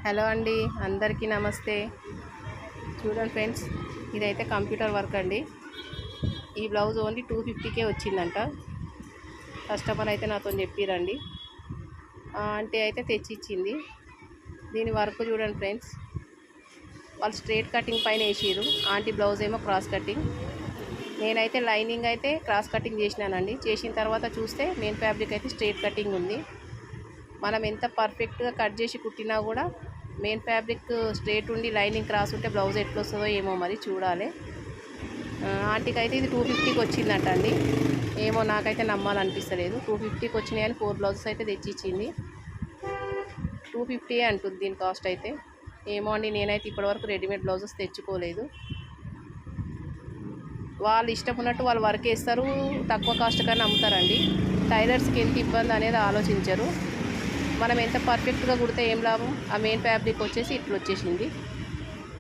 Hello అండి, అందరికీ నమస్తే. చూడండి ఫ్రెండ్స్, ఇదైతే కంప్యూటర్ వర్క్ అండి. ఈ బ్లౌజ్ ఓన్లీ 250కే వచ్చిందంట. కస్టమర్ అయితే నాతో చెప్పిరండి, అంటే అయితే తెచ్చిచ్చింది. దీని వర్క్ చూడండి ఫ్రెండ్స్, వాళ్ళు స్ట్రేట్ కటింగ్ పైన వేసిరు. ఆంటీ బ్లౌజ్ ఏమో క్రాస్ కటింగ్. నేనైతే లైనింగ్ అయితే క్రాస్ కటింగ్ చేసినానండి. చేసిన తర్వాత చూస్తే మెయిన్ ఫ్యాబ్రిక్ అయితే స్ట్రేట్ కటింగ్ ఉంది. మనం ఎంత పర్ఫెక్ట్గా కట్ చేసి కుట్టినా కూడా మెయిన్ ఫ్యాబ్రిక్ స్ట్రేట్ ఉండి లైనింగ్ క్రాస్ ఉంటే బ్లౌజ్ ఎట్లా వస్తుందో ఏమో మరి చూడాలి. ఆంటీకి అయితే ఇది 250కి వచ్చిందంట అండి. ఏమో నాకైతే నమ్మాలనిపిస్తలేదు. 250కి వచ్చినాయి అని 4 బ్లౌజెస్ అయితే తెచ్చిచ్చింది. 250 అంటుంది దీని కాస్ట్ అయితే. ఏమో అండి, నేనైతే ఇప్పటివరకు రెడీమేడ్ బ్లౌజెస్ తెచ్చుకోలేదు. వాళ్ళు ఇష్టం ఉన్నట్టు వాళ్ళు వర్క్ వేస్తారు, తక్కువ కాస్ట్ కానీ అమ్ముతారండి. టైలర్స్కి ఎంత ఇబ్బంది అనేది ఆలోచించరు. మనం ఎంత పర్ఫెక్ట్గా కుడితే ఏం లాభం. ఆ మెయిన్ ఫ్యాబ్రిక్ వచ్చేసి ఇట్లా వచ్చేసింది.